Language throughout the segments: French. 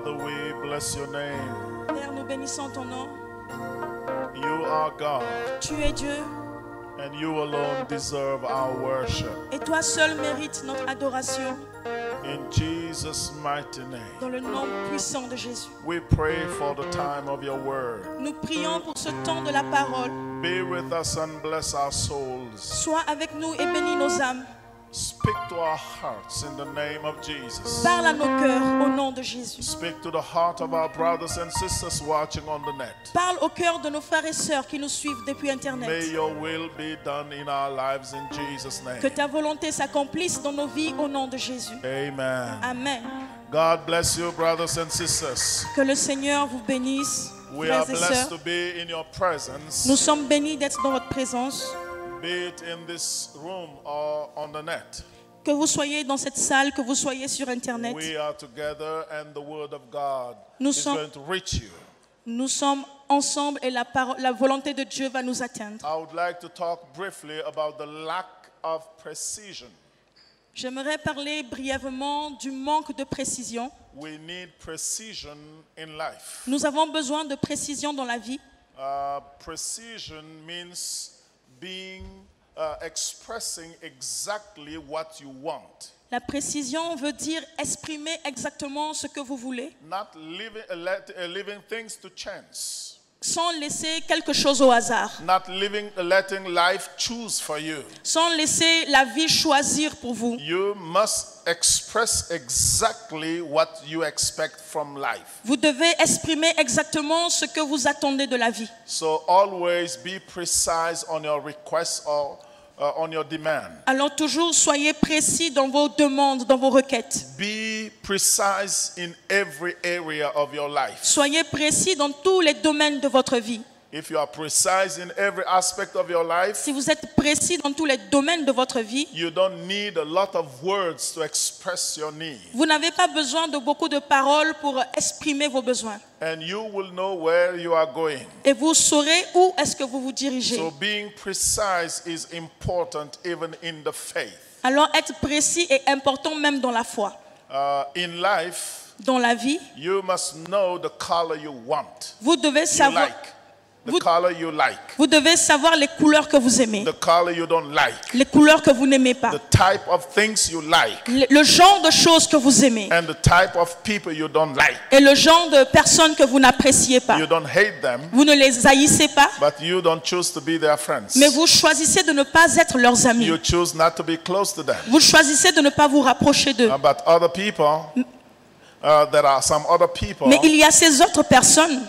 Father, we bless your name. Père, nous bénissons ton nom. You are God, Tu es Dieu and you alone deserve our worship. et toi seul mérites notre adoration. In Jesus' mighty name, Dans le nom puissant de Jésus. we pray for the time of your word. Nous prions pour ce temps de la parole. Be with us and bless our souls. Sois avec nous et bénis nos âmes. Speak to our hearts in the name of Jesus. Parle à nos cœurs au nom de Jésus. Speak to the heart of our brothers and sisters watching on the net. Parle au cœur de nos frères et sœurs qui nous suivent depuis May Internet. your will be done in our lives in Jesus' name. Que ta volonté s'accomplisse dans nos vies au nom de Jésus. Amen. Amen. God bless you, brothers and sisters. Que le Seigneur vous bénisse, We are frères et blessed sœurs. to be in your presence, Nous sommes bénis d'être dans votre présence. be it in this room or on the net. Que vous soyez dans cette salle, que vous soyez sur Internet. We are together and the word of God Nous is sommes- going to reach you. Nous sommes ensemble et la volonté de Dieu va nous atteindre. I would like to talk briefly about the lack of precision. J'aimerais parler brièvement du manque de précision. We need precision in life. Nous avons besoin de précision dans la vie. Precision means being expressing exactly what you want, La précision veut dire exprimer exactement ce que vous voulez, not leaving things to chance, sans laisser quelque chose au hasard, not letting life choose for you. sans laisser la vie choisir pour vous. You must express exactly what you expect from life. Vous devez exprimer exactement ce que vous attendez de la vie. So always be precise on your requests or on your demand. Alors toujours soyez précis dans vos demandes, dans vos requêtes. Be precise in every area of your life. Soyez précis dans tous les domaines de votre vie. If you are precise in every aspect of your life, Si vous êtes précis dans tous les domaines de votre vie, you don't need a lot of words to express your need. vous n'avez pas besoin de beaucoup de paroles pour exprimer vos besoins. And you will know where you are going. Et vous saurez où est-ce que vous vous dirigez. So being precise is important even in the faith. Alors être précis est important même dans la foi. In life, Dans la vie, you must know the color you want. vous devez You savoir, like. The color you like. vous devez savoir les couleurs que vous aimez, The color you don't like. les couleurs que vous n'aimez pas, The type of things you like. le genre de choses que vous aimez And the type of people you don't like. et le genre de personnes que vous n'appréciez pas. You don't hate them, Vous ne les haïssez pas, but you don't choose to be their friends. mais vous choisissez de ne pas être leurs amis. You choose not to be close to them. Vous choisissez de ne pas vous rapprocher d'eux. But other people, there are some other people, Mais il y a ces autres personnes,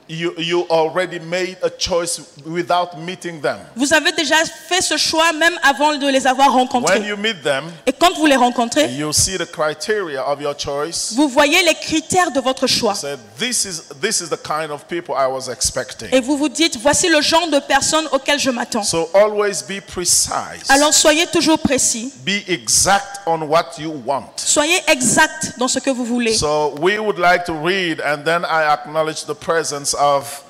you already made a choice without meeting them. vous avez déjà fait ce choix même avant de les avoir When rencontrés. you meet them, Et quand vous les rencontrez, you see the criteria of your choice. vous voyez les critères de votre choix. Say, this is the kind of people I was expecting. Et vous vous dites, voici le genre de personnes auxquelles je m'attends. So always be precise. Alors soyez toujours précis. Be exact on what you want. Soyez exact dans ce que vous voulez. So we would like to read, and then I acknowledge the presence of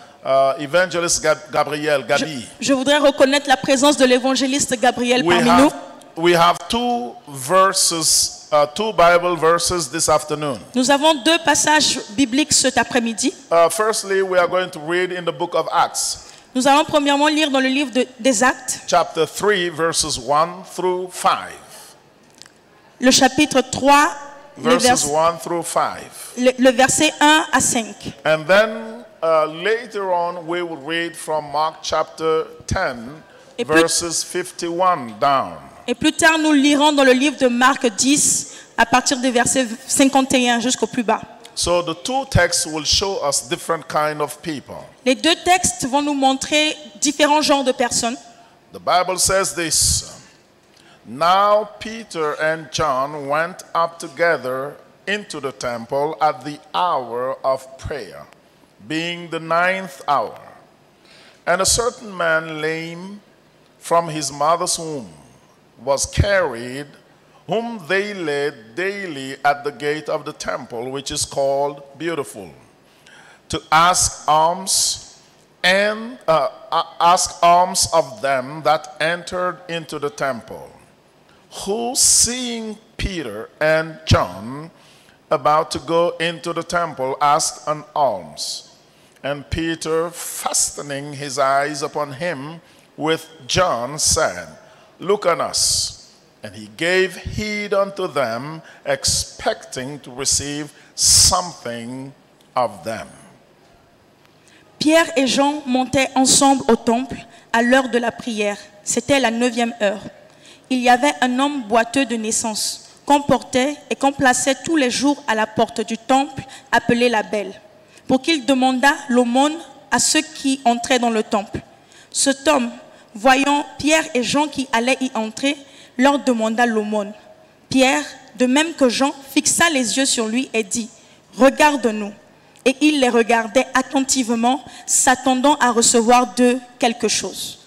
Evangelist Gabriel Gabi. Je voudrais reconnaître la présence de l'évangéliste Gabriel parmi nous. We have two Bible verses this afternoon. Nous avons deux passages bibliques cet après-midi. Firstly, we are going to read in the book of Acts, Nous allons premièrement lire dans le livre des Actes, chapter 3, verses 1 through 5. le chapitre 3, Verses 1 through 5. le verset 1 à 5. And then later on, we will read from Mark chapter 10, Et plus- verses 51 down. Et plus tard, nous lirons dans le livre de Marc 10, à partir du verset 51 jusqu'au plus bas. So the two texts will show us different kind of people. Les deux textes vont nous montrer différents genres de personnes. The Bible says this: Now Peter and John went up together into the temple at the hour of prayer, being the 9th hour. And a certain man, lame from his mother's womb, was carried, whom they laid daily at the gate of the temple, which is called Beautiful, to ask alms of them that entered into the temple. Who, seeing Peter and John about to go into the temple, asked an alms. And Peter, fastening his eyes upon him with John, said, Look on us. And he gave heed unto them, expecting to receive something of them. Pierre et Jean montaient ensemble au temple à l'heure de la prière. C'était la 9e heure. Il y avait un homme boiteux de naissance, qu'on portait et qu'on plaçait tous les jours à la porte du temple, appelé la Belle, pour qu'il demandât l'aumône à ceux qui entraient dans le temple. Cet homme, voyant Pierre et Jean qui allaient y entrer, leur demanda l'aumône. Pierre, de même que Jean, fixa les yeux sur lui et dit, « Regarde-nous ». Et il les regardait attentivement, s'attendant à recevoir d'eux quelque chose.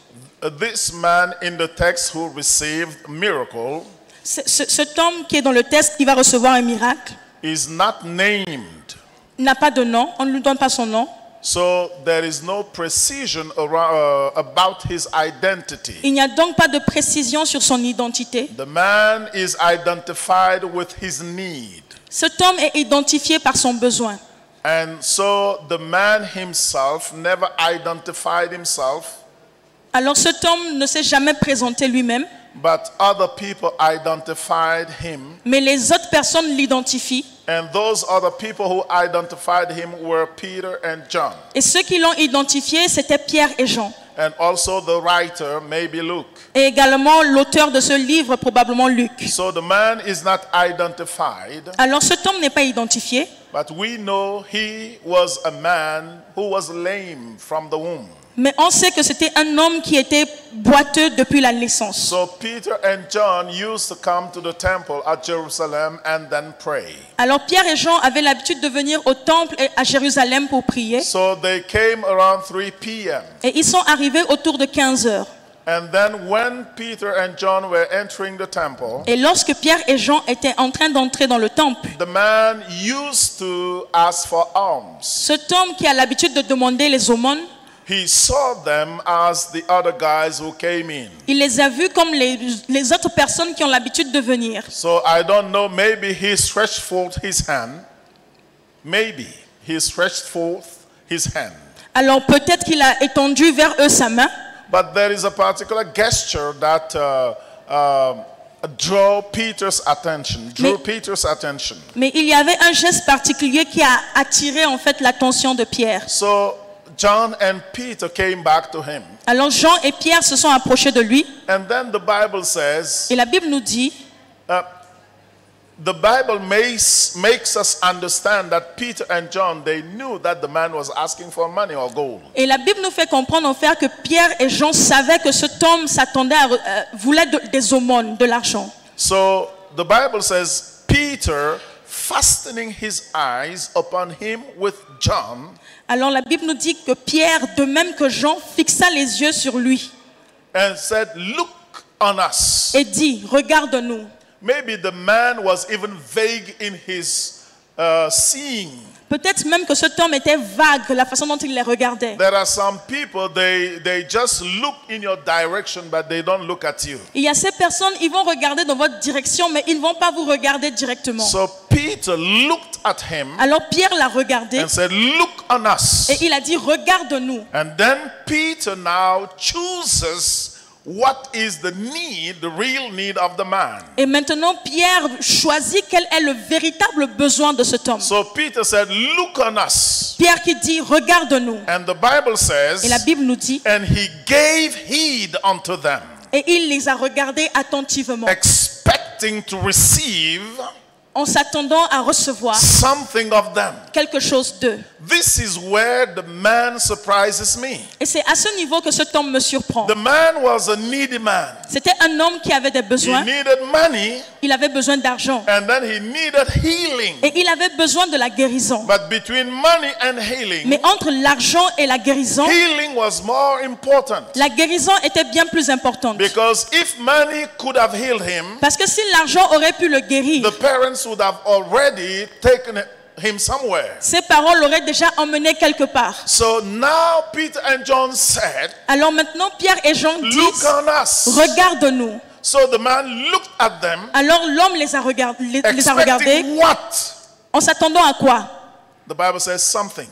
This man in the text who received a miracle Cet homme qui est dans le texte qui va recevoir un miracle is not named. n'a pas de nom, on ne lui donne pas son nom. So there is no precision around, about his identity. Il n'y a donc pas de précision sur son identité. The man is identified with his need. Cet homme est identifié par son besoin. And so the man himself never identified himself, Alors cet homme ne s'est jamais présenté lui-même, but other people identified him. mais les autres personnes l'identifient. And those other people who identified him were Peter and John. Et ceux qui l'ont identifié, c'était Pierre et Jean. And also the writer, maybe Luke. Et également l'auteur de ce livre, probablement Luc. So the man is not identified, Alors cet homme n'est pas identifié, but we know he was a man who was lame from the womb. mais on sait que c'était un homme qui était boiteux depuis la naissance. So Peter and John used to come to the temple at Jerusalem and then pray. Alors Pierre et Jean avaient l'habitude de venir au temple et à Jérusalem pour prier. So they came around 3 p.m. Et ils sont arrivés autour de 15 heures. And then when Peter and John were entering the temple, Et lorsque Pierre et Jean étaient en train d'entrer dans le temple, the man used to ask for alms. cet homme qui a l'habitude de demander les aumônes, He saw them as the other guys who came in. il les a vus comme les autres personnes qui ont l'habitude de venir. So I don't know, maybe he stretched forth his hand. Maybe he stretched forth his hand. Alors peut-être qu'il a étendu vers eux sa main, But there is a particular gesture that drew Peter's attention. mais il y avait un geste particulier qui a attiré en fait l'attention de Pierre. So John and Peter came back to him. Alors Jean et Pierre se sont approchés de lui And then the Bible says, et la Bible nous dit, the Bible makes us understand that Peter and John, they knew that the man was asking for money or gold. et la Bible nous fait comprendre en fait que Pierre et Jean savaient que cet homme s'attendait voulait des aumônes, de l'argent. So the Bible says, Peter, fastening his eyes upon him with John, Alors la Bible nous dit que Pierre, de même que Jean, fixa les yeux sur lui and said, Look on us. et dit, regarde-nous. Maybe the man was even vague in his seeing. Peut-être même que cet homme était vague, la façon dont il les regardait. There are some people, they just look in your direction, but they don't look at you. Il y a ces personnes, ils vont regarder dans votre direction, mais ils ne vont pas vous regarder directement. So Peter looked at him Alors Pierre l'a regardé and said, Look on us. et il a dit, regarde-nous. And then Peter now chooses what is the need, the real need of the man. Et maintenant, Pierre choisit quel est le véritable besoin de cet homme. So Peter said, Look on us. Pierre qui dit, regarde-nous. And the Bible says, Et la Bible nous dit, and he gave heed unto them, et il les a regardés attentivement, expecting to receive en s'attendant à recevoir something of them. quelque chose d'eux. This is where the man surprises me. Et c'est à ce niveau que cet homme me surprend. The man was a needy man. C'était un homme qui avait des He besoins. needed money Il avait besoin d'argent. and then he needed healing. Et il avait besoin de la guérison. But between money and healing, Mais entre l'argent et la guérison, healing was more important. la guérison était bien plus importante. Because if money could have healed him, Parce que si l'argent aurait pu le guérir, the parents would have already taken him somewhere. ses parents l'auraient déjà emmené quelque part. So now Peter and John said, Alors maintenant, Pierre et Jean Look disent, on us. regarde-nous. So the man looked at them, Alors l'homme les a regardés. expecting what? En s'attendant à quoi? The Bible says something.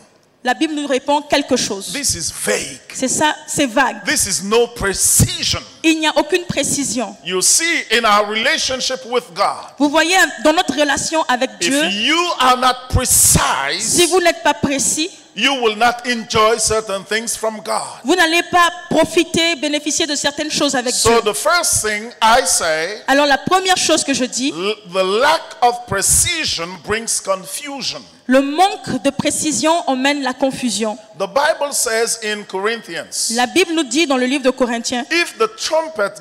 La Bible nous répond quelque chose. This is vague. C'est ça, c'est vague. This is no precision. Il n'y a aucune précision. You see, in our relationship with God, Vous voyez, dans notre relation avec Dieu, if you are not precise, si vous n'êtes pas précis, you will not enjoy certain things from God. vous n'allez pas profiter, bénéficier de certaines choses avec Dieu. So the first thing I say, Alors la première chose que je dis, the lack of precision brings confusion. le manque de précision emmène la confusion. The Bible says in Corinthians, La Bible nous dit dans le livre de Corinthiens, if the trumpet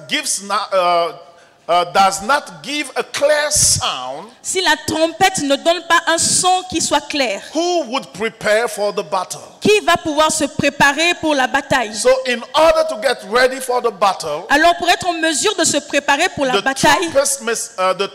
does not give a clear sound, si la trompette ne donne pas un son qui soit clair, who would prepare for the battle? qui va pouvoir se préparer pour la bataille? So in order to get ready for the battle, Alors pour être en mesure de se préparer pour la the bataille,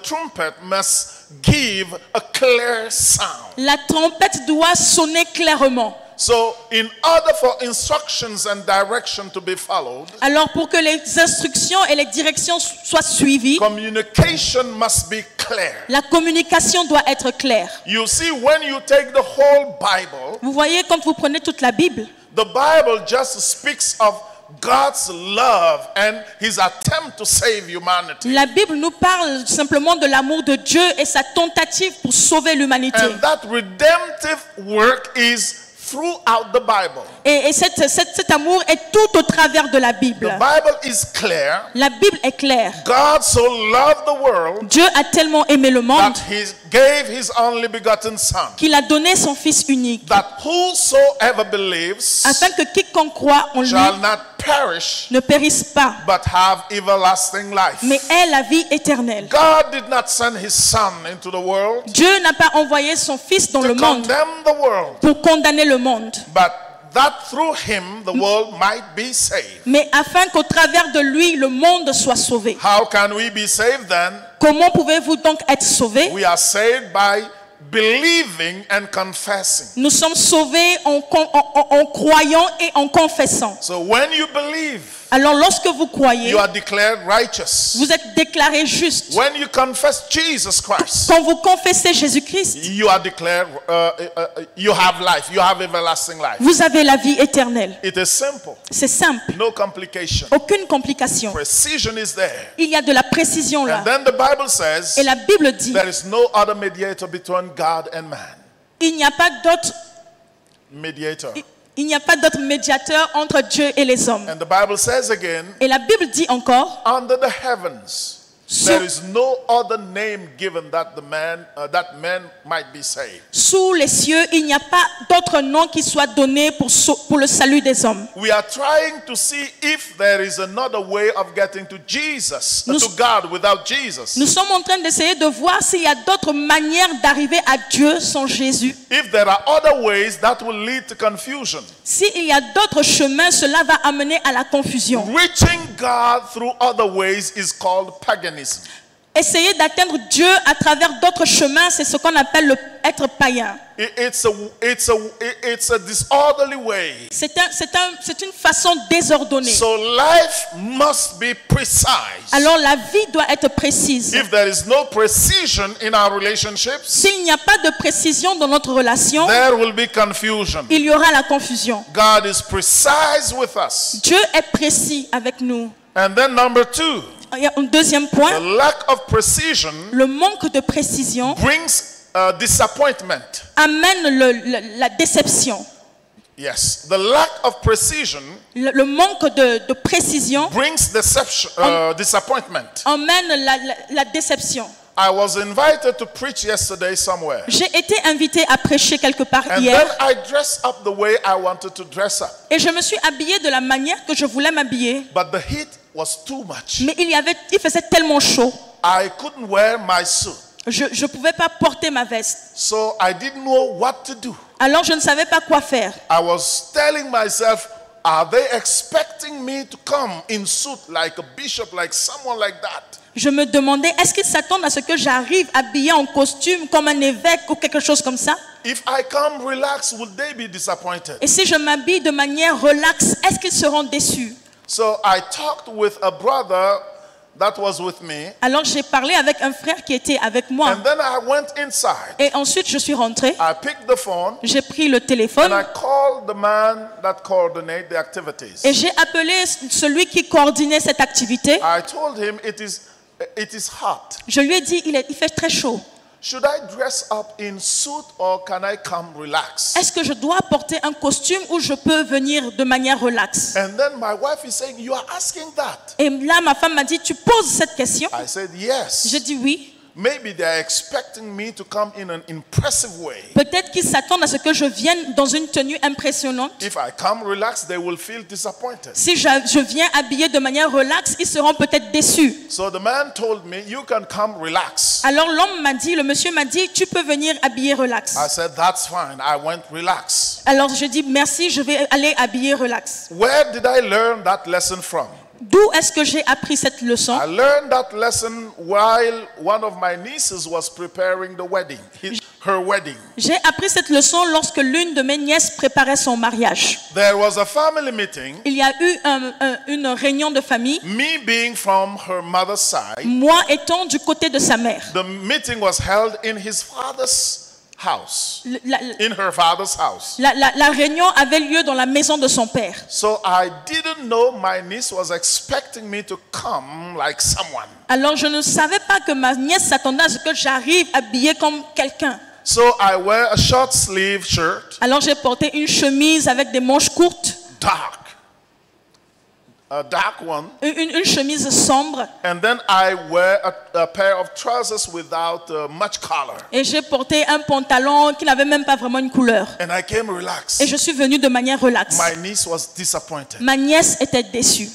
trumpet must give a clear sound. la trompette doit sonner clairement. So in order for instructions and direction to be followed, Alors pour que les instructions et les directions soient suivies, communication must be clear. la communication doit être claire. You see, when you take the whole Bible, Vous voyez, quand vous prenez toute la Bible, the Bible just speaks of God's love and his attempt to save humanity. la Bible nous parle simplement de l'amour de Dieu et sa tentative pour sauver l'humanité. And that redemptive work is throughout the Bible. Et cet amour est tout au travers de la The Bible. Bible is clear. La Bible est claire. God so loved the world Dieu a tellement aimé le monde that he gave his only begotten Son, qu'il a donné son Fils unique, that whosoever believes afin que quiconque croit en lui shall not perish ne périsse pas, but have everlasting life. mais ait la vie éternelle. God did not send his Son into the world Dieu n'a pas envoyé son Fils dans to le monde condemn the world, pour condamner le monde, but that through him the world might be saved. mais afin qu'au travers de lui, le monde soit sauvé. How can we be saved then? Comment pouvez-vous donc être sauvés? We are saved by believing and confessing. Nous sommes sauvés en croyant et en confessant. So when you believe, Alors lorsque vous croyez, you are declared righteous. vous êtes déclaré juste. When you confess Jesus Christ, Quand vous confessez Jésus-Christ, you are declared, you have life, you have everlasting life. vous avez la vie éternelle. It is simple, C'est simple, no complication. aucune complication. Precision is there. Il y a de la précision là. And then the Bible says Et la Bible dit, there is no other mediator between God and man. il n'y a pas d'autre Mediator. il n'y a pas d'autre médiateur entre Dieu et les hommes. And the Bible says again, Et la Bible dit encore, under the heavens, there is no other name given that man might be saved. sous les cieux, il n'y a pas d'autre nom qui soit donné pour le salut des hommes. We are trying to see if there is another way of getting to Jesus, to God without Jesus. Nous sommes en train d'essayer de voir s'il y a d'autres manières d'arriver à Dieu sans Jésus. If there are other ways, that will lead to confusion. S'il y a d'autres chemins, cela va amener à la confusion. Reaching God through other ways is called paganism. Essayer d'atteindre Dieu à travers d'autres chemins, c'est ce qu'on appelle être païen. It's a disorderly way. C'est une façon désordonnée. So life must be precise. Alors la vie doit être précise. If there is no precision in our relationships, S'il n'y a pas de précision dans notre relation, there will be confusion. il y aura la confusion. God is precise with us. Dieu est précis avec nous. And then number two, Il y a un deuxième the point, lack of precision le manque de précision brings disappointment. amène la déception. Yes, the lack of precision Le manque de précision brings disappointment. emmène la déception. I was invited to preach yesterday somewhere. J'ai été invité à prêcher quelque part And hier then I dressed up the way I wanted to dress up. et je me suis habillée de la manière que je voulais m'habiller. But the heat was too much. Mais il faisait tellement chaud. I couldn't wear my suit. Je ne pouvais pas porter ma veste. So I didn't know what to do. Alors je ne savais pas quoi faire. I was telling myself, are they expecting me to come in suit like a bishop, like someone like that? Je me demandais, est-ce qu'ils s'attendent à ce que j'arrive habillée en costume comme un évêque ou quelque chose comme ça? If I come relaxed, will they be disappointed? Et si je m'habille de manière relaxe, est-ce qu'ils seront déçus? So I talked with a brother that was with me. Alors j'ai parlé avec un frère qui était avec moi. And then I went inside. Et ensuite je suis rentré. I picked the phone. J'ai pris le téléphone. And I called the man that coordinates the activities. Et j'ai appelé celui qui coordonnait cette activité. I told him it is hot. Je lui ai dit, il fait très chaud. Should I dress up in suit or can I come relax? Est-ce que je dois porter un costume ou je peux venir de manière relaxe? And then my wife is saying, you are asking that. Et là, ma femme m'a dit, tu poses cette question? I said, yes. J'ai dit oui. Maybe they are expecting me to come in an impressive way. Peut-être qu'ils s'attendent à ce que je vienne dans une tenue impressionnante. If I come relaxed, they will feel disappointed. Si je viens habillé de manière relaxe, ils seront peut-être déçus. So the man told me, you can come relax. Alors l'homme m'a dit, le monsieur m'a dit, tu peux venir habillé relax. I said, that's fine. I went relax. Alors je dis merci, je vais aller habillé relax. Where did I learn that lesson from? D'où est-ce que j'ai appris cette leçon? I learned that lesson while one of my nieces was preparing the wedding, her wedding. J'ai appris cette leçon lorsque l'une de mes nièces préparait son mariage. There was a family meeting. Il y a eu une réunion de famille. Me being from her mother's side. Moi étant du côté de sa mère. The meeting was held in his father's house. In her father's house. La réunion avait lieu dans la maison de son père. So I didn't know my niece was expecting me to come like someone. Alors je ne savais pas que ma nièce s'attendait à ce que j'arrive habillée comme quelqu'un. So I wear a short sleeve shirt. Alors j'ai porté une chemise avec des manches courtes. Dark. A dark one. Une chemise sombre. And then I wear a pair of trousers without much color. Et j'ai porté un pantalon qui n'avait même pas vraiment une couleur. And I came relaxed. Et je suis venue de manière relaxe. My niece was disappointed. Ma nièce était déçue.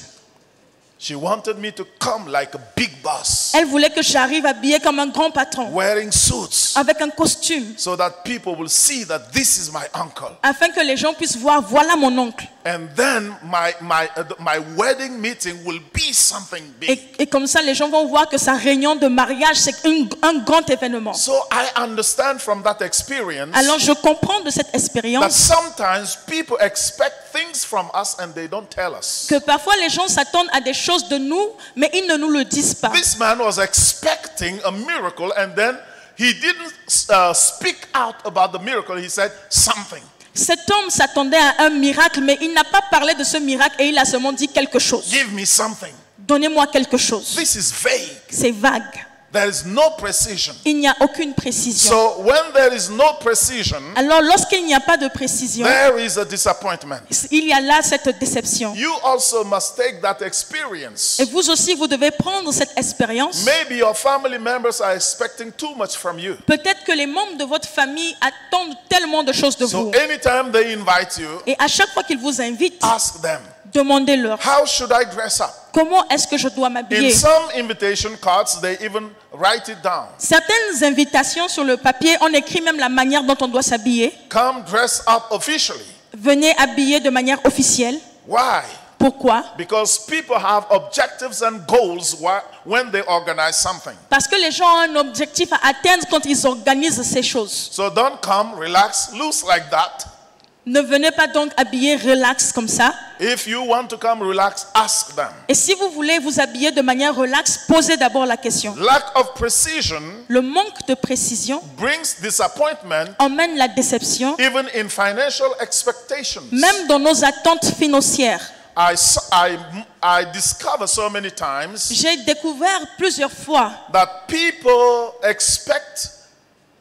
She wanted me to come like a big boss. Elle voulait que j'arrive habillée comme un grand patron. Wearing suits. Avec un costume. So that people will see that this is my uncle. Afin que les gens puissent voir, voilà mon oncle. And then my wedding meeting will be something big. Et comme ça, les gens vont voir que sa réunion de mariage, c'est un grand événement. So I understand from that experience. Alors je comprends de cette That expérience sometimes people expect things from us and they don't tell us. que parfois les gens s'attendent à des choses de nous, mais ils ne nous le disent pas. This man was expecting a miracle and then he didn't speak out about the miracle. He said something. Cet homme s'attendait à un miracle, mais il n'a pas parlé de ce miracle et il a seulement dit quelque chose. Give me something. Donnez-moi quelque chose. This is vague. C'est vague. There is no precision. Il n'y a aucune précision. So when there is no precision, Alors lorsqu'il n'y a pas de précision, there is a disappointment. il y a là cette déception. You also must take that experience. Et vous aussi, vous devez prendre cette expérience. Maybe your family members are expecting too much from you. Peut-être que les membres de votre famille attendent tellement de choses de So vous. anytime they invite you, Et à chaque fois qu'ils vous invitent, ask them, demandez-leur, how should I dress up? comment est-ce que je dois In m'habiller? some invitation cards, they even write it down. Certaines invitations sur le papier, on écrit même la manière dont on doit s'habiller. Come dress up officially. Venez habiller de manière officielle. Why? Pourquoi? Because people have objectives and goals when they organize something. Parce que les gens ont un objectif à atteindre quand ils organisent ces choses. So don't come, relax, loose like that. Ne venez pas donc habiller relax comme ça. If you want to come relax, ask them. Et si vous voulez vous habiller de manière relaxe, posez d'abord la question. Lack of precision Le manque de précision brings disappointment emmène la déception, even in financial expectations. même dans nos attentes financières. I discover so many times J'ai découvert plusieurs fois that people expect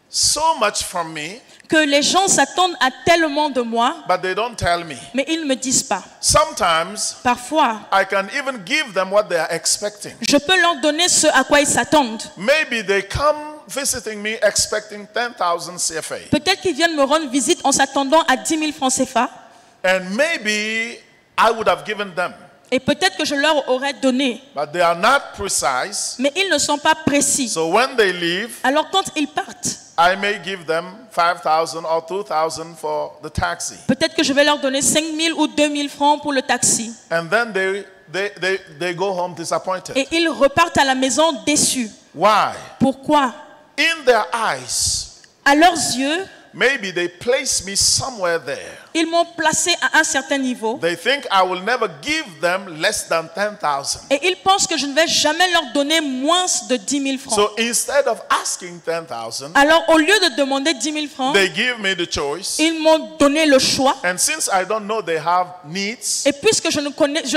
so much from me, que les gens s'attendent à tellement de moi, but they don't tell me. mais ils ne me disent pas. Sometimes Parfois, I can even give them what they are expecting. je peux leur donner ce à quoi ils s'attendent. Maybe they come visiting me expecting 10,000 CFA. Peut-être qu'ils viennent me rendre visite en s'attendant à 10 000 francs CFA. And maybe I would have given them, Et peut-être que je leur aurais donné. but they are not precise. Mais ils ne sont pas précis. So when they leave, Alors quand ils partent, I may give them 5,000 or 2,000 for the taxi. peut-être que je vais leur donner 5 000 ou 2 000 francs pour le taxi. And then they go home disappointed. Et ils repartent à la maison déçus. Why? Pourquoi? In their eyes, À leurs yeux, maybe they place me somewhere there. Ils m'ont placé à un certain niveau. They think I will never give them less than 10,000. Et ils pensent que je ne vais jamais leur donner moins de 10 000 francs. So instead of asking 10,000, Alors, au lieu de demander 10 000 francs, they give me the choice. ils m'ont donné le choix. And since I don't know they have needs, Et puisque je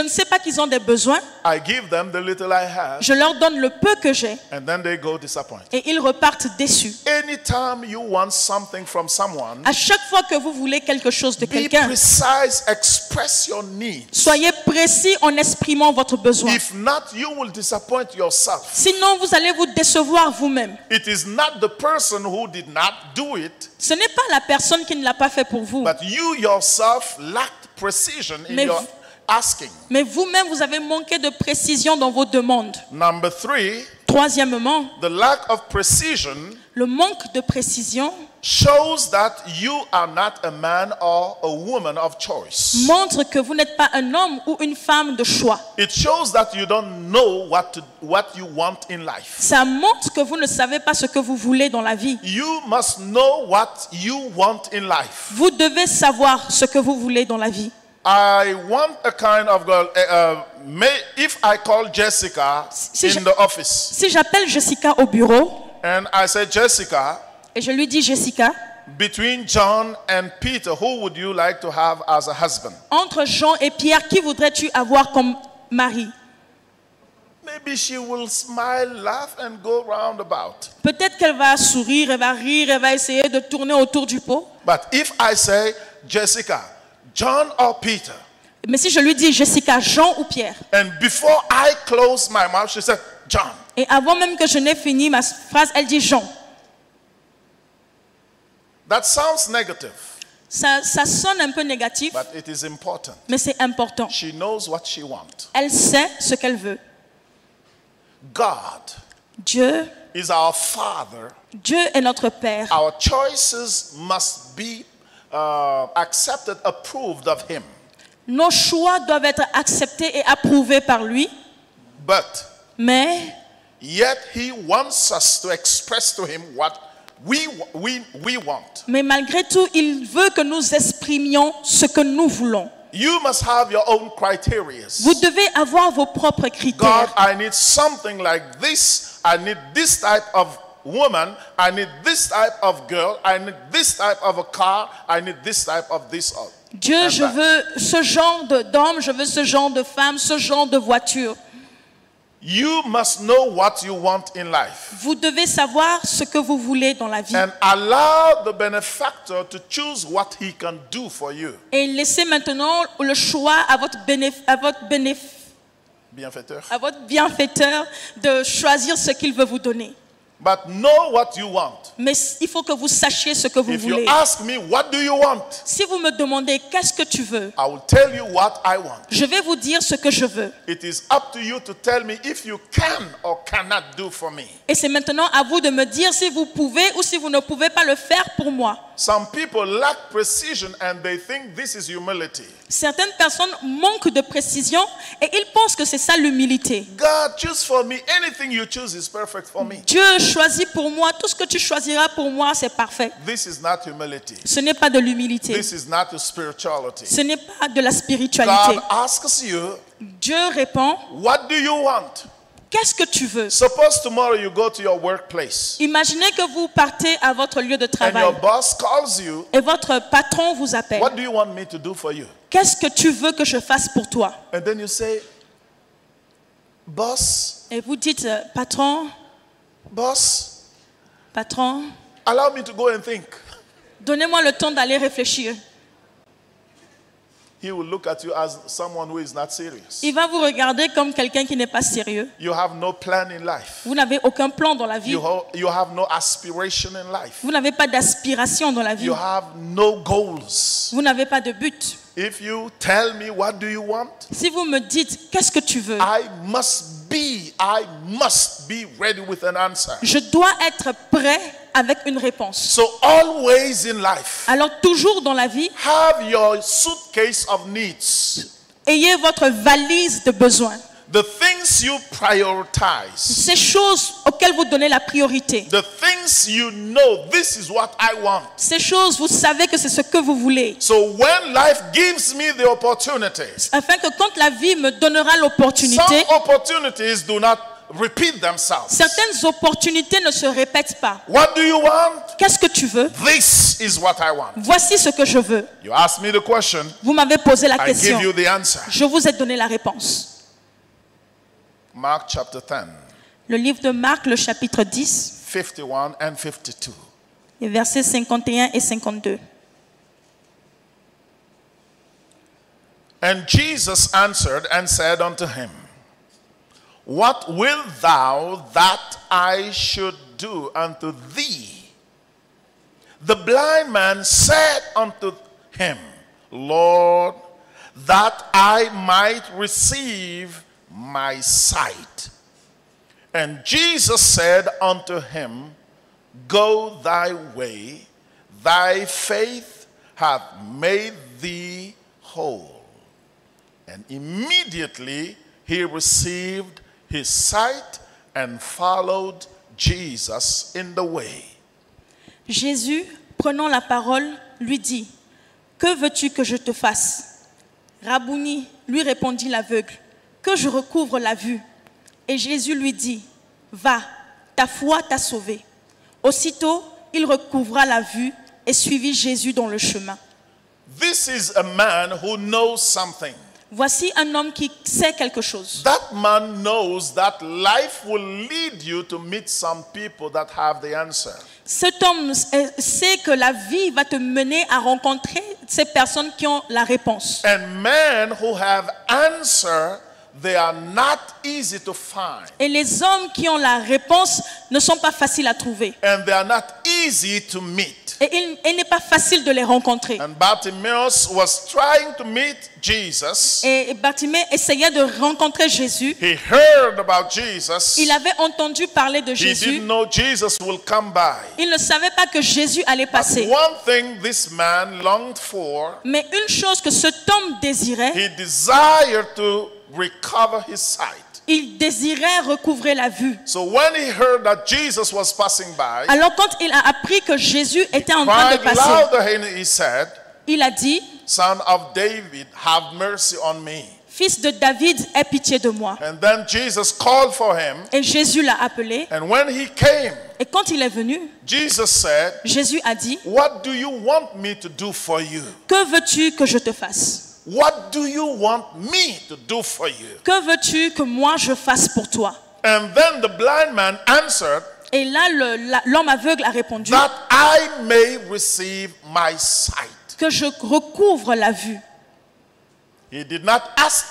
ne sais pas qu'ils ont des besoins, I give them the little I have, je leur donne le peu que j'ai. and then they go disappointed. Et ils repartent déçus. Anytime you want something from someone, À chaque fois que vous voulez quelque chose de be quelqu'un, precise, express your needs. soyez précis en exprimant votre besoin. If not, you will disappoint yourself. Sinon, vous allez vous décevoir vous-même. It is not the person who did not do it, Ce n'est pas la personne qui ne l'a pas fait pour vous. but you yourself lacked precision in Mais your vous- asking. Mais vous-même, vous avez manqué de précision dans vos demandes. Number 3, Troisièmement, the lack of precision le manque de précision shows that you are not a man or a woman of choice. montre que vous n'êtes pas un homme ou une femme de choix. It shows that you don't know what you want in life. Ça montre que vous ne savez pas ce que vous voulez dans la vie. You must know what you want in life. Vous devez savoir ce que vous voulez dans la vie. I want a kind of girl. If I call Jessica Si je- in the office Si j'appelle Jessica au bureau and I say, Jessica, et je lui dis, Jessica, between John and Peter, who would you like to have as a husband? entre Jean et Pierre, qui voudrais-tu avoir comme mari? Maybe she will smile, laugh, and go roundabout. Peut-être qu'elle va sourire, elle va rire, elle va essayer de tourner autour du pot. But if I say, Jessica, John or Peter, Mais si je lui dis Jessica, Jean ou Pierre, and before I close my mouth, she said, John. et avant même que je n'ai fini ma phrase, elle dit Jean. That sounds negative, Ça sonne un peu négatif, but it is important. mais c'est important. She knows what she wants. Elle sait ce qu'elle veut. God Dieu is our Father. Dieu est notre Père. Our choices must be accepted, approved of Him. Nos choix doivent être acceptés et approuvés par lui, But mais yet He wants us to express to Him what we want. malgré tout, il veut que nous exprimions ce que nous voulons. You must have your own criteria. Vous devez avoir vos propres God, critères. I need something like this. I need this type of woman. I need this type of girl. I need this type of a car. I need this type of this. Dieu, And je that. veux ce genre d'homme, je veux ce genre de femme, ce genre de voiture. You must know what you want in life. Vous devez savoir ce que vous voulez dans la vie. And allow the benefactor to choose what he can do for you. Et laissez maintenant le choix à votre bienfaiteur de choisir ce qu'il veut vous donner. But know what you want. Mais il faut que vous sachiez ce que vous If voulez. you ask me, what do you want? Si vous me demandez qu'est-ce que tu veux, I will tell you what I want. je vais vous dire ce que je veux. It is up to you to tell me if you can or cannot do for me. Et c'est maintenant à vous de me dire si vous pouvez ou si vous ne pouvez pas le faire pour moi. Some people lack precision and they think this is humility. Certaines personnes manquent de précision et ils pensent que c'est ça l'humilité. God, choose for me. Anything you choose is perfect for me. Dieu choisit pour moi, tout ce que tu choisiras pour moi, c'est parfait. This is not humility. Ce n'est pas de l'humilité. This is not a spirituality. Ce n'est pas de la spiritualité. God asks you, Dieu répond, what do you want? qu'est-ce que tu veux? Suppose tomorrow you go to your workplace Imaginez que vous partez à votre lieu de and travail your boss calls you, et votre patron vous appelle. what do you want me to do for you? Qu'est-ce que tu veux que je fasse pour toi? And then you say, boss, Et vous dites, patron, allow me to go and think. donnez-moi le temps d'aller réfléchir. He will look at you as someone who is not serious. Il va vous regarder comme quelqu'un qui n'est pas sérieux. You have no plan in life. Vous n'avez aucun plan dans la vie. You have no aspiration in life. Vous n'avez pas d'aspiration dans la vie. You have no goals. Vous n'avez pas de but. If you tell me what do you want, Si vous me dites qu'est-ce que tu veux, I must be ready with an answer. je dois être prêt avec une réponse. So always in life, Alors toujours dans la vie, have your suitcase of needs. ayez votre valise de besoins. The things you prioritize. Ces choses auxquelles vous donnez la priorité. The things you know, this is what I want. Ces choses, vous savez que c'est ce que vous voulez. So when life gives me the opportunities, Afin que quand la vie me donnera some l'opportunité, opportunities do not repeat themselves. certaines opportunités ne se répètent pas. What do you want? Qu'est-ce que tu veux? This is what I want. Voici ce que je veux. You ask me the question, Vous m'avez posé la I question. give you the answer. Je vous ai donné la réponse. Mark chapter 10, Le livre de Marc, le chapitre 10, 51 and 52. les versets 51 et 52. And Jesus answered and said unto him, What wilt thou that I should do unto thee? The blind man said unto him, Lord, that I might receive my sight. And Jesus said unto him, Go thy way, thy faith hath made thee whole. And immediately he received his sight and followed Jesus in the way. Jésus, prenant la parole, lui dit, « Que veux-tu que je te fasse ?» Rabouni, lui répondit l'aveugle, « Que je recouvre la vue. » Et Jésus lui dit, « Va, ta foi t'a sauvé. » Aussitôt, il recouvra la vue et suivit Jésus dans le chemin. This is a man who knows something. Voici un homme qui sait quelque chose. That man knows that life will lead you to meet some people that have the answer. Cet homme sait que la vie va te mener à rencontrer ces personnes qui ont la réponse. And men who have answer, they are not easy to find. Et les hommes qui ont la réponse ne sont pas faciles à trouver. And they are not easy to meet. Et il n'est pas facile de les rencontrer. And Bartimaeus was trying to meet Jesus. Et Bartimée essayait de rencontrer Jésus. He heard about Jesus. Il avait entendu parler de He Jésus. didn't know Jesus will come by. Il ne savait pas que Jésus allait passer. One thing this man longed for, Mais une chose que cet homme désirait, he desired to recover his sight. il désirait recouvrer la vue. So when he heard that Jesus was passing by, Alors quand il a appris que Jésus était en train de cried passer, louder and he said, il a dit, Son of David, have mercy on me. Fils de David, aie pitié de moi. And then Jesus called for him. Et Jésus l'a appelé. And when he came, Et quand il est venu, Jesus said, Jésus a dit, What do you want me to do for you? que veux-tu que je te fasse? What do you want me to do for you? Que veux-tu que moi je fasse pour toi? And then the blind man answered, Et là, l'homme aveugle a répondu, that I may receive my sight. que je recouvre la vue. He did not ask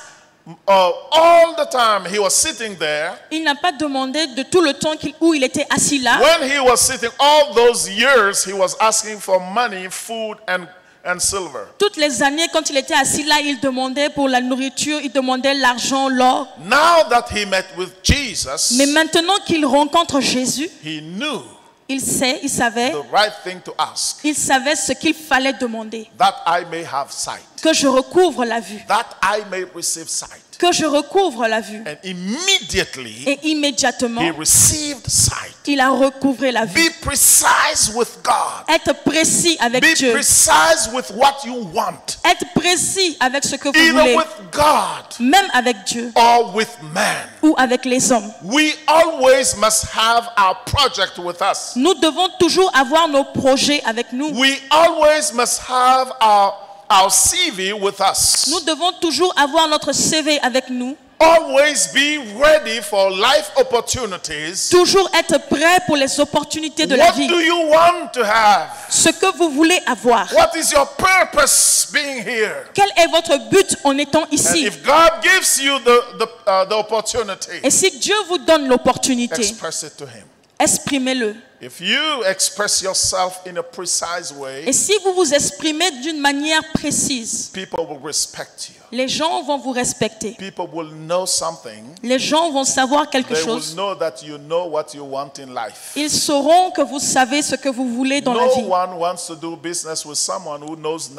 all the time he was sitting there. Il n'a pas demandé de tout le temps où il était assis là. When he was sitting all those years, he was asking for money, food, and silver. Toutes les années, quand il était assis là, il demandait pour la nourriture, il demandait l'argent, l'or. Now that he met with Jesus, Mais maintenant qu'il rencontre Jésus, he knew il savait, the right thing to ask. il savait ce qu'il fallait demander. That I may have sight. Que je recouvre la vue. That I may receive sight. Que je recouvre la vue. And immediately, Et immédiatement, he received sight. il a recouvré la vue. Be precise with God. Être précis avec Be Dieu. precise with what you want. Être précis avec ce que vous Either voulez. with God Même avec Dieu or with man. ou avec les hommes. We always must have our project with us. Nous devons toujours avoir nos projets avec nous. We always must have our CV with us. Nous devons toujours avoir notre CV avec nous. Always be ready for life opportunities. Toujours être prêt pour les opportunités de la What vie. do you want to have? Ce que vous voulez avoir. What is your purpose being here? Quel est votre but en étant And ici? if God gives you the opportunity, Et si Dieu vous donne l'opportunité, express it to Him. exprimez-le. If you express yourself in a precise way, Et si vous vous exprimez d'une manière précise, people will respect you. les gens vont vous respecter. People will know something. Les gens vont savoir quelque They will chose. know that you know what you want in life. Ils sauront que vous savez ce que vous voulez dans la No vie. one wants to do business with someone who knows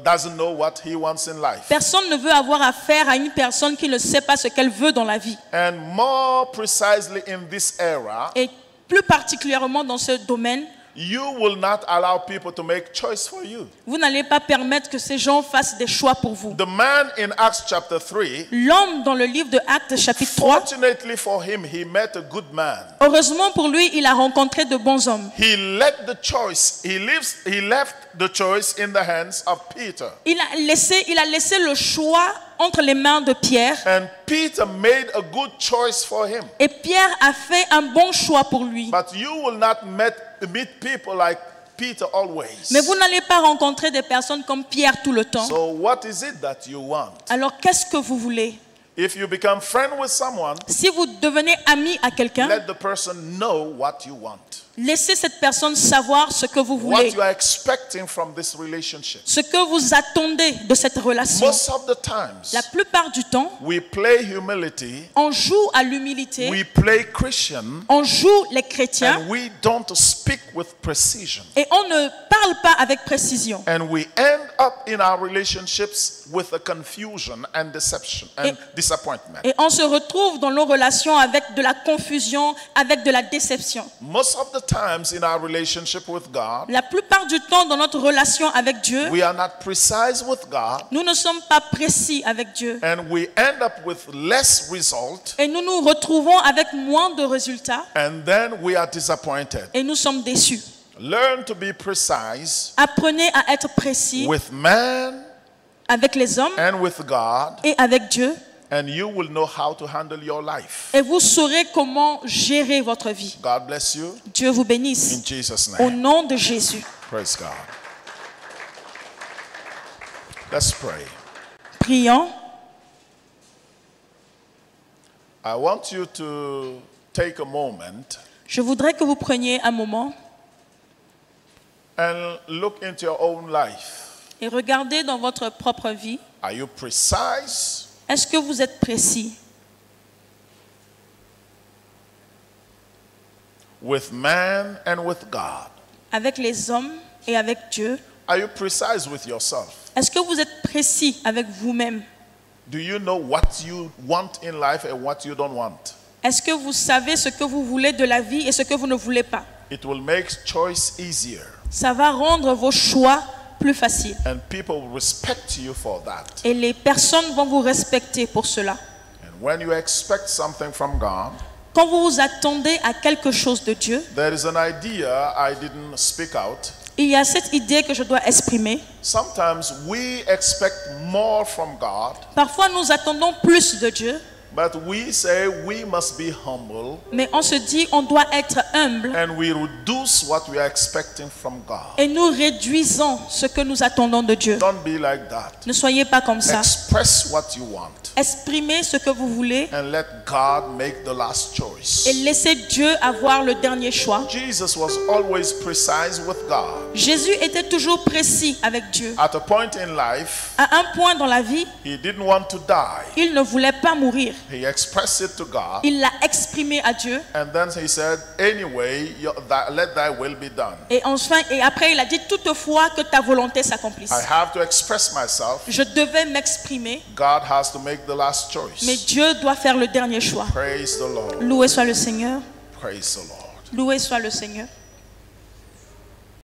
doesn't know what he wants in life. Personne ne veut avoir affaire à une personne qui ne sait pas ce qu'elle veut dans la vie. And more precisely in this era, Et plus particulièrement dans ce domaine, you will not allow people to make choice for you. vous n'allez pas permettre que ces gens fassent des choix pour vous. The man in Acts chapter 3, L'homme dans le livre de Actes chapitre 3, fortunately for him, he met a good man. heureusement pour lui, il a rencontré de bons hommes. He left the choice the choice in the hands of Peter. Il a laissé le choix entre les mains de Pierre. And Peter made a good choice for him. Et Pierre a fait un bon choix pour lui. But you will not meet people like Peter always. Mais vous n'allez pas rencontrer des personnes comme Pierre tout le temps. So what is it that you want? Alors qu'est-ce que vous voulez? If you become friend with someone, Si vous devenez ami à quelqu'un, let the person know what you want. laissez cette personne savoir ce que vous What voulez, you are expecting from this relationship. ce que vous attendez de cette relation. Most of the times, La plupart du temps, we play humility, on joue à l'humilité, we play Christian, on joue les chrétiens and we don't speak with precision. et on ne parle pas avec précision. And we end up in our relationships with a confusion and deception and disappointment. Et on se retrouve dans nos relations avec de la confusion, avec de la déception. Most of the times in our relationship with God, La plupart du temps, dans notre relation avec Dieu, we are not precise with God, nous ne sommes pas précis avec Dieu. and we end up with less result, Et nous nous retrouvons avec moins de résultats and then we are disappointed. et nous sommes déçus. Learn to be precise Apprenez à être précis with man avec les hommes and with God, et avec Dieu and you will know how to handle your life. et vous saurez comment gérer votre vie. God bless you Dieu vous bénisse. in Jesus' Au name. nom de Jésus. Praise God. Let's pray. Prions. I want you to take a moment Je voudrais que vous preniez un moment and look into your own life. et regardez dans votre propre vie. Are you precise? Est-ce que vous êtes précis With man and with God? avec les hommes et avec Dieu? Are you precise with yourself? Est-ce que vous êtes précis avec vous-même? Do you know what you want in life and what you don't want? Est-ce que vous savez ce que vous voulez de la vie et ce que vous ne voulez pas? It will make choice easier, Ça va rendre vos choix plus faciles. and people will respect you for that. Et les personnes vont vous respecter pour cela. And when you expect something from God, Quand vous vous attendez à quelque chose de Dieu, there is an idea I didn't speak out. il y a cette idée que je dois exprimer. Sometimes we expect more from God, Parfois, nous attendons plus de Dieu, but we say we must be humble, mais on se dit on doit être humble and we reduce what we are expecting from God. et nous réduisons ce que nous attendons de Dieu. Don't be like that. Ne soyez pas comme ça. Express what you want, Exprimez ce que vous voulez and let God make the last choice. et laissez Dieu avoir le dernier choix. Jesus was always precise with God. Jésus était toujours précis avec Dieu. At a point in life, À un point dans la vie, he didn't want to die. il ne voulait pas mourir. He expressed it to God, Il l'a exprimé à Dieu and then he said, anyway, let thy will be done. et après il a dit toutefois que ta volonté s'accomplisse. I have to express myself. Je devais m'exprimer, God has to make the last mais choice. Dieu doit faire le dernier choix. Praise the Lord. Loué soit le Seigneur. Praise the Lord. Loué soit le Seigneur.